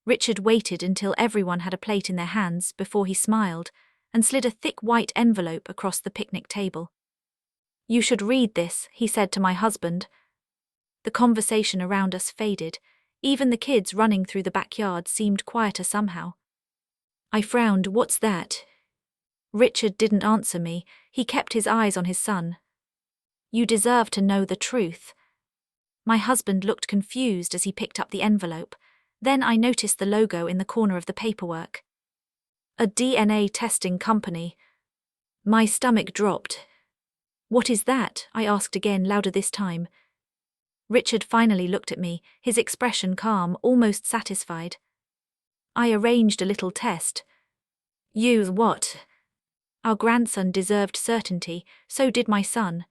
Richard waited until everyone had a plate in their hands before he smiled and slid a thick white envelope across the picnic table. "You should read this," he said to my husband. The conversation around us faded. Even the kids running through the backyard seemed quieter somehow. I frowned. "What's that?" Richard didn't answer me. He kept his eyes on his son. "You deserve to know the truth." My husband looked confused as he picked up the envelope. Then I noticed the logo in the corner of the paperwork. A DNA testing company. My stomach dropped. "What is that?" I asked again, louder this time. Richard finally looked at me, his expression calm, almost satisfied. "I arranged a little test." "You what?" Our grandson deserved certainty, so did my son.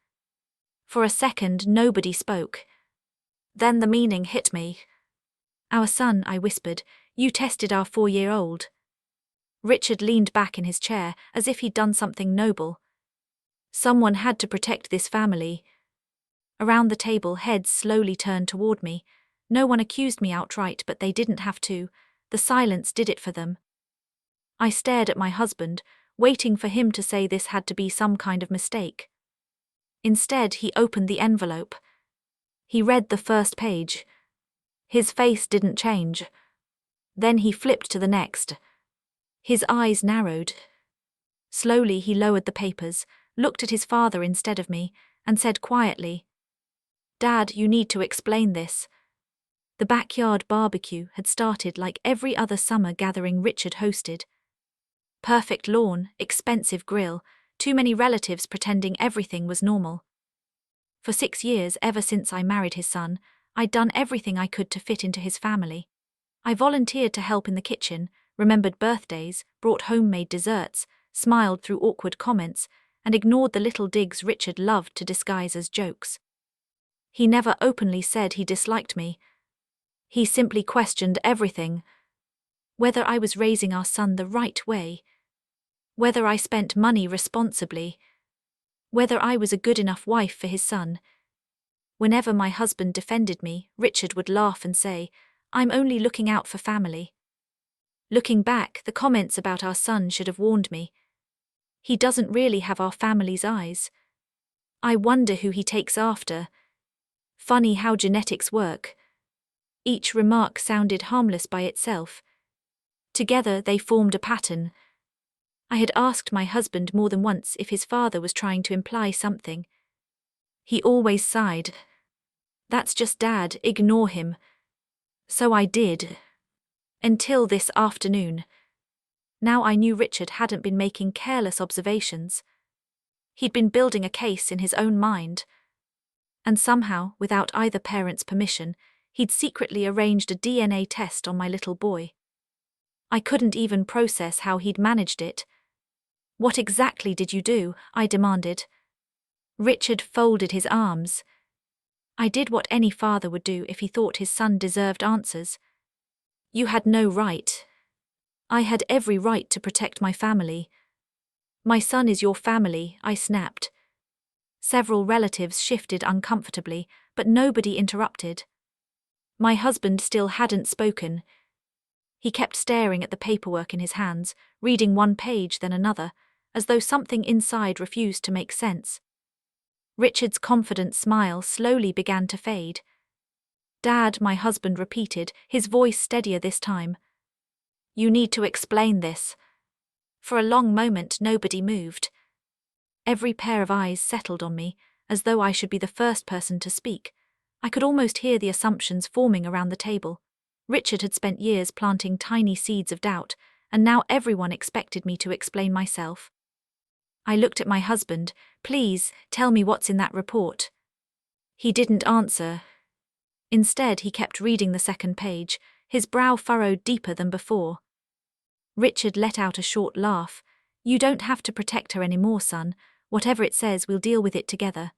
For a second, nobody spoke. Then the meaning hit me. "Our son," I whispered. "You tested our 4-year-old." Richard leaned back in his chair, as if he'd done something noble. "Someone had to protect this family." Around the table, heads slowly turned toward me. No one accused me outright, but they didn't have to. The silence did it for them. I stared at my husband, waiting for him to say this had to be some kind of mistake. Instead, he opened the envelope. He read the first page. His face didn't change. Then he flipped to the next. His eyes narrowed. Slowly, he lowered the papers, looked at his father instead of me, and said quietly, "Dad, you need to explain this." The backyard barbecue had started like every other summer gathering Richard hosted. Perfect lawn, expensive grill, too many relatives pretending everything was normal. For 6 years, ever since I married his son, I'd done everything I could to fit into his family. I volunteered to help in the kitchen, remembered birthdays, brought homemade desserts, smiled through awkward comments, and ignored the little digs Richard loved to disguise as jokes. He never openly said he disliked me. He simply questioned everything. Whether I was raising our son the right way, whether I spent money responsibly, whether I was a good enough wife for his son. Whenever my husband defended me, Richard would laugh and say, "I'm only looking out for family." Looking back, the comments about our son should have warned me. He doesn't really have our family's eyes. I wonder who he takes after. Funny how genetics work. Each remark sounded harmless by itself. Together they formed a pattern. I had asked my husband more than once if his father was trying to imply something. He always sighed. "That's just Dad, ignore him." So I did. Until this afternoon. Now I knew Richard hadn't been making careless observations. He'd been building a case in his own mind. And somehow, without either parent's permission, he'd secretly arranged a DNA test on my little boy. I couldn't even process how he'd managed it. "What exactly did you do?" I demanded. Richard folded his arms. "I did what any father would do if he thought his son deserved answers. You had no right. I had every right to protect my family." "My son is your family," I snapped. Several relatives shifted uncomfortably, but nobody interrupted. My husband still hadn't spoken. He kept staring at the paperwork in his hands, reading one page then another, as though something inside refused to make sense. Richard's confident smile slowly began to fade. "Dad," my husband repeated, his voice steadier this time. "You need to explain this." For a long moment nobody moved. Every pair of eyes settled on me, as though I should be the first person to speak. I could almost hear the assumptions forming around the table. Richard had spent years planting tiny seeds of doubt, and now everyone expected me to explain myself. I looked at my husband. "Please, tell me what's in that report." He didn't answer. Instead, he kept reading the second page, his brow furrowed deeper than before. Richard let out a short laugh. "You don't have to protect her anymore, son. Whatever it says, we'll deal with it together."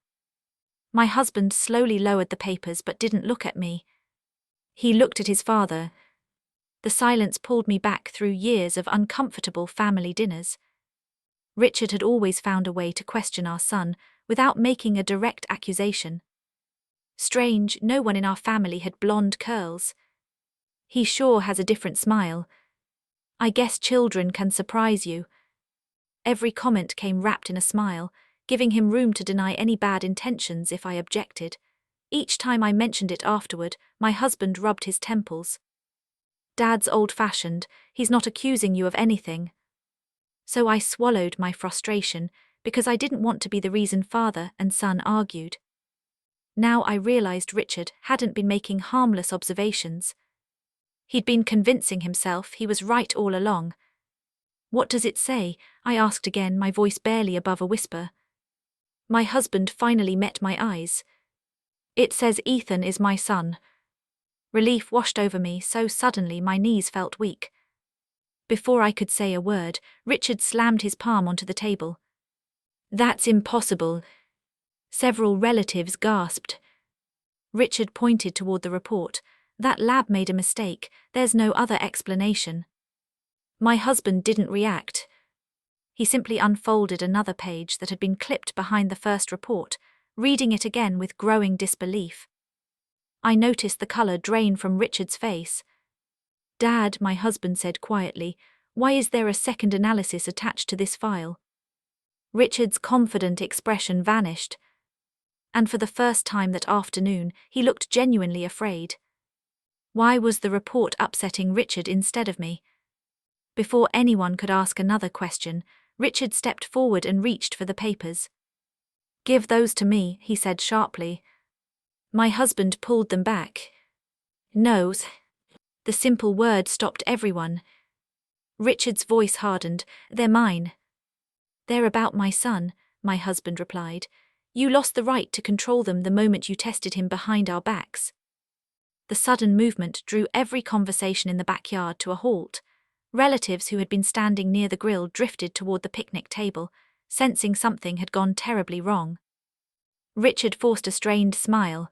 My husband slowly lowered the papers but didn't look at me. He looked at his father. The silence pulled me back through years of uncomfortable family dinners. Richard had always found a way to question our son without making a direct accusation. Strange, no one in our family had blonde curls. He sure has a different smile. I guess children can surprise you. Every comment came wrapped in a smile, giving him room to deny any bad intentions if I objected. Each time I mentioned it afterward, my husband rubbed his temples. Dad's old-fashioned, he's not accusing you of anything. So I swallowed my frustration, because I didn't want to be the reason father and son argued. Now I realized Richard hadn't been making harmless observations. He'd been convincing himself he was right all along. What does it say? I asked again, my voice barely above a whisper. My husband finally met my eyes. It says Ethan is my son. Relief washed over me so suddenly my knees felt weak. Before I could say a word, Richard slammed his palm onto the table. That's impossible. Several relatives gasped. Richard pointed toward the report. That lab made a mistake, there's no other explanation. My husband didn't react. He simply unfolded another page that had been clipped behind the first report, reading it again with growing disbelief. I noticed the color drain from Richard's face. Dad, my husband said quietly, why is there a second analysis attached to this file? Richard's confident expression vanished. And for the first time that afternoon, he looked genuinely afraid. Why was the report upsetting Richard instead of me? Before anyone could ask another question, Richard stepped forward and reached for the papers. Give those to me, he said sharply. My husband pulled them back. No. The simple word stopped everyone. Richard's voice hardened. They're mine. They're about my son, my husband replied. You lost the right to control them the moment you tested him behind our backs. The sudden movement drew every conversation in the backyard to a halt. Relatives who had been standing near the grill drifted toward the picnic table, sensing something had gone terribly wrong. Richard forced a strained smile.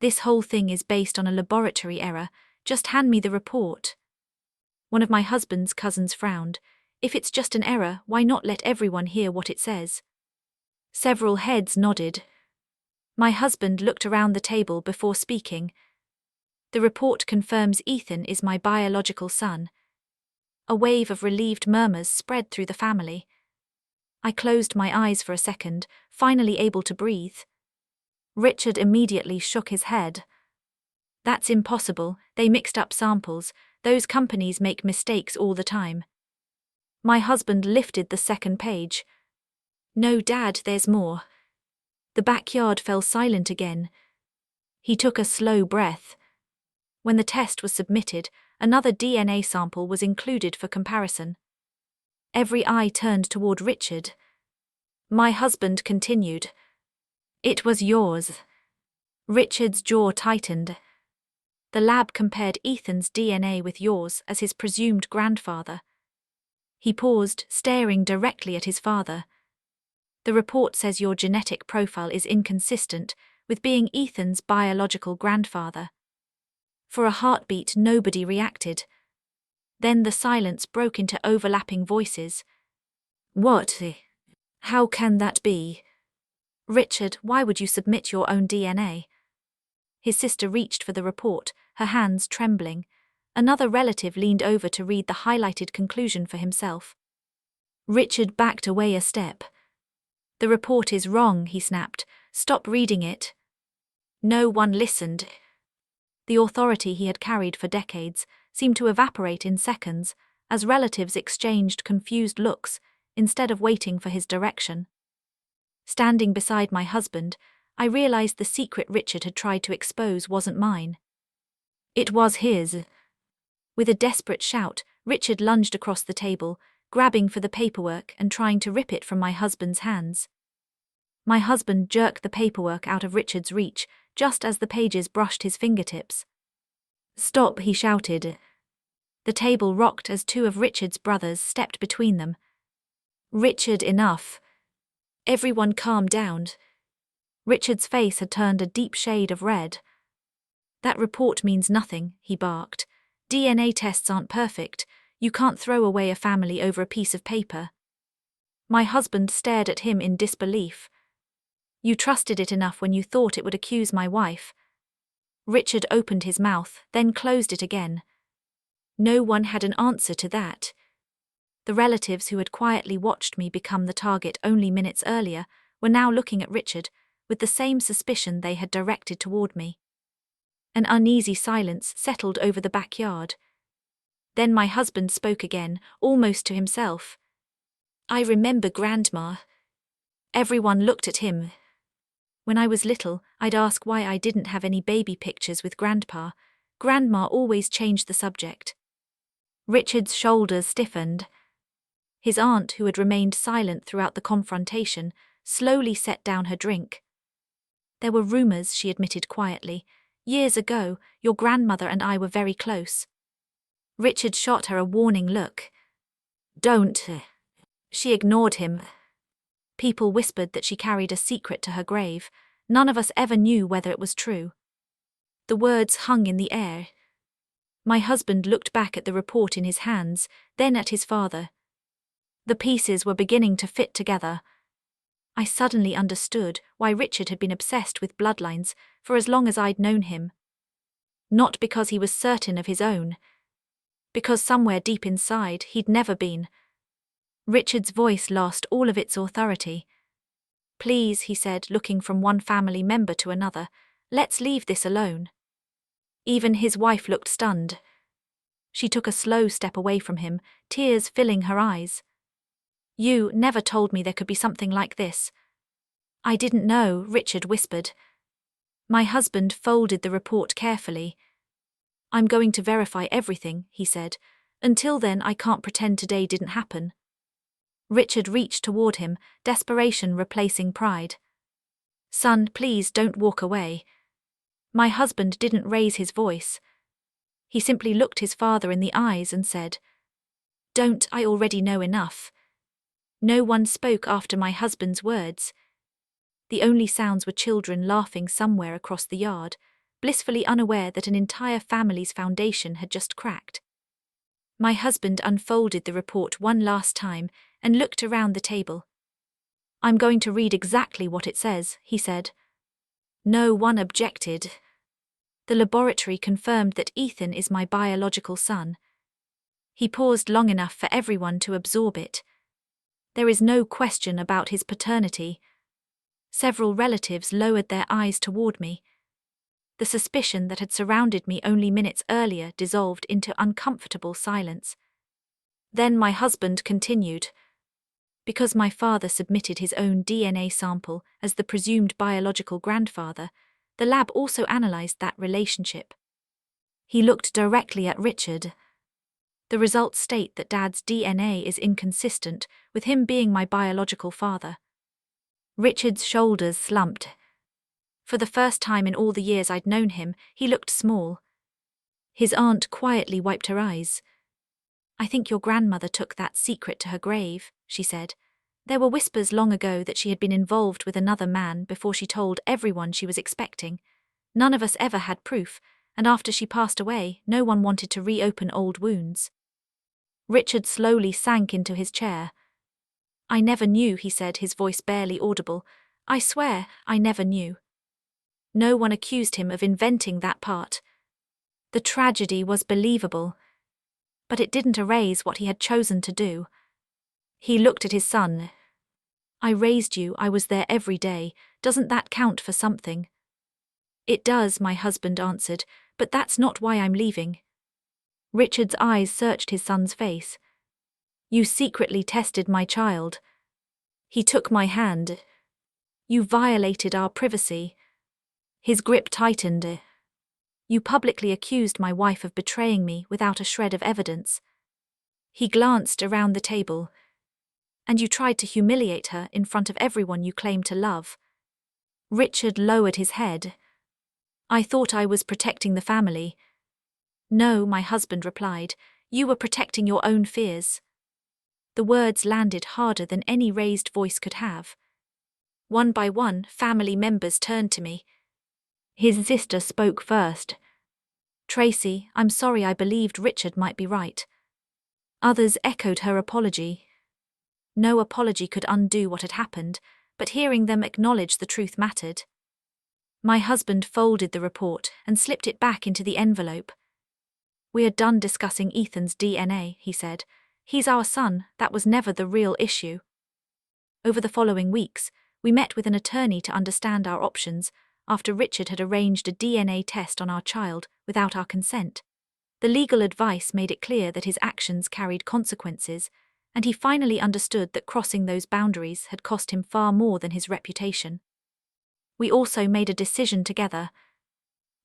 This whole thing is based on a laboratory error. Just hand me the report. One of my husband's cousins frowned. If it's just an error, why not let everyone hear what it says? Several heads nodded. My husband looked around the table before speaking. The report confirms Ethan is my biological son. A wave of relieved murmurs spread through the family. I closed my eyes for a second, finally able to breathe. Richard immediately shook his head. That's impossible, they mixed up samples, those companies make mistakes all the time. My husband lifted the second page. No, Dad, there's more. The backyard fell silent again. He took a slow breath. When the test was submitted, another DNA sample was included for comparison. Every eye turned toward Richard. My husband continued. It was yours. Richard's jaw tightened. The lab compared Ethan's DNA with yours as his presumed grandfather. He paused, staring directly at his father. The report says your genetic profile is inconsistent with being Ethan's biological grandfather. For a heartbeat, nobody reacted. Then the silence broke into overlapping voices. What? How can that be? Richard, why would you submit your own DNA? His sister reached for the report, her hands trembling. Another relative leaned over to read the highlighted conclusion for himself. Richard backed away a step. The report is wrong, he snapped. Stop reading it. No one listened. The authority he had carried for decades seemed to evaporate in seconds as relatives exchanged confused looks instead of waiting for his direction. Standing beside my husband, I realized the secret Richard had tried to expose wasn't mine. It was his. With a desperate shout, Richard lunged across the table, grabbing for the paperwork and trying to rip it from my husband's hands. My husband jerked the paperwork out of Richard's reach, just as the pages brushed his fingertips. Stop, he shouted. The table rocked as two of Richard's brothers stepped between them. Richard, enough. Everyone calmed down. Richard's face had turned a deep shade of red. That report means nothing, he barked. DNA tests aren't perfect. You can't throw away a family over a piece of paper. My husband stared at him in disbelief. You trusted it enough when you thought it would accuse my wife. Richard opened his mouth, then closed it again. No one had an answer to that. The relatives who had quietly watched me become the target only minutes earlier were now looking at Richard with the same suspicion they had directed toward me. An uneasy silence settled over the backyard. Then my husband spoke again, almost to himself. "I remember Grandma." Everyone looked at him. When I was little, I'd ask why I didn't have any baby pictures with Grandpa. Grandma always changed the subject. Richard's shoulders stiffened. His aunt, who had remained silent throughout the confrontation, slowly set down her drink. "There were rumors," she admitted quietly. "Years ago, your grandmother and I were very close." Richard shot her a warning look. "Don't." She ignored him. People whispered that she carried a secret to her grave. None of us ever knew whether it was true. The words hung in the air. My husband looked back at the report in his hands, then at his father. The pieces were beginning to fit together. I suddenly understood why Richard had been obsessed with bloodlines for as long as I'd known him. Not because he was certain of his own. Because somewhere deep inside he'd never been. Richard's voice lost all of its authority. "Please," he said, looking from one family member to another, "let's leave this alone." Even his wife looked stunned. She took a slow step away from him, tears filling her eyes. "You never told me there could be something like this." "I didn't know," Richard whispered. My husband folded the report carefully. "I'm going to verify everything," he said. "Until then, I can't pretend today didn't happen." Richard reached toward him, desperation replacing pride. "Son, please don't walk away." My husband didn't raise his voice. He simply looked his father in the eyes and said, "Don't, I already know enough." No one spoke after my husband's words. The only sounds were children laughing somewhere across the yard, blissfully unaware that an entire family's foundation had just cracked. My husband unfolded the report one last time and looked around the table. "I'm going to read exactly what it says," he said. No one objected. The laboratory confirmed that Ethan is my biological son. He paused long enough for everyone to absorb it. There is no question about his paternity. Several relatives lowered their eyes toward me. The suspicion that had surrounded me only minutes earlier dissolved into uncomfortable silence. Then my husband continued. Because my father submitted his own DNA sample as the presumed biological grandfather, the lab also analyzed that relationship. He looked directly at Richard. The results state that Dad's DNA is inconsistent with him being my biological father. Richard's shoulders slumped. For the first time in all the years I'd known him, he looked small. His aunt quietly wiped her eyes. "I think your grandmother took that secret to her grave," she said. "There were whispers long ago that she had been involved with another man before she told everyone she was expecting. None of us ever had proof, and after she passed away, no one wanted to reopen old wounds." Richard slowly sank into his chair. "I never knew," he said, his voice barely audible. "I swear, I never knew." No one accused him of inventing that part. The tragedy was believable. But it didn't erase what he had chosen to do. He looked at his son. "I raised you, I was there every day. Doesn't that count for something?" "It does," my husband answered, "but that's not why I'm leaving." Richard's eyes searched his son's face. "You secretly tested my child." He took my hand. "You violated our privacy." His grip tightened. "You publicly accused my wife of betraying me without a shred of evidence." He glanced around the table. "And you tried to humiliate her in front of everyone you claim to love." Richard lowered his head. "I thought I was protecting the family." "No," my husband replied. "You were protecting your own fears." The words landed harder than any raised voice could have. One by one, family members turned to me. His sister spoke first. "Tracy, I'm sorry, I believed Richard might be right." Others echoed her apology. No apology could undo what had happened, but hearing them acknowledge the truth mattered. My husband folded the report and slipped it back into the envelope. "We are done discussing Ethan's DNA," he said. "He's our son, that was never the real issue." Over the following weeks, we met with an attorney to understand our options after Richard had arranged a DNA test on our child without our consent. The legal advice made it clear that his actions carried consequences, and he finally understood that crossing those boundaries had cost him far more than his reputation. We also made a decision together.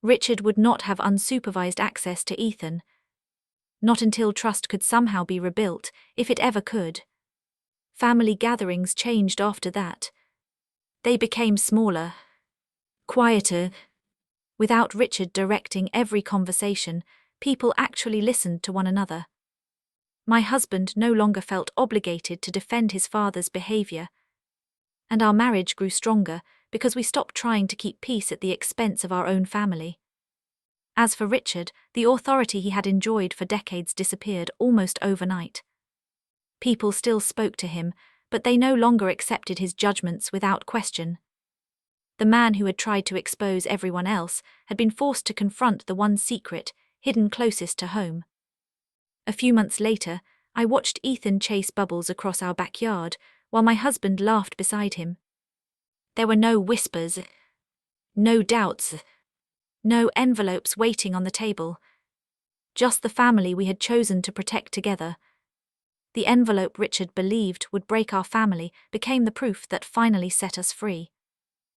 Richard would not have unsupervised access to Ethan. Not until trust could somehow be rebuilt, if it ever could. Family gatherings changed after that. They became smaller, quieter. Without Richard directing every conversation, people actually listened to one another. My husband no longer felt obligated to defend his father's behavior, and our marriage grew stronger because we stopped trying to keep peace at the expense of our own family. As for Richard, the authority he had enjoyed for decades disappeared almost overnight. People still spoke to him, but they no longer accepted his judgments without question. The man who had tried to expose everyone else had been forced to confront the one secret hidden closest to home. A few months later, I watched Ethan chase Bubbles across our backyard while my husband laughed beside him. There were no whispers, no doubts, no envelopes waiting on the table. Just the family we had chosen to protect together. The envelope Richard believed would break our family became the proof that finally set us free.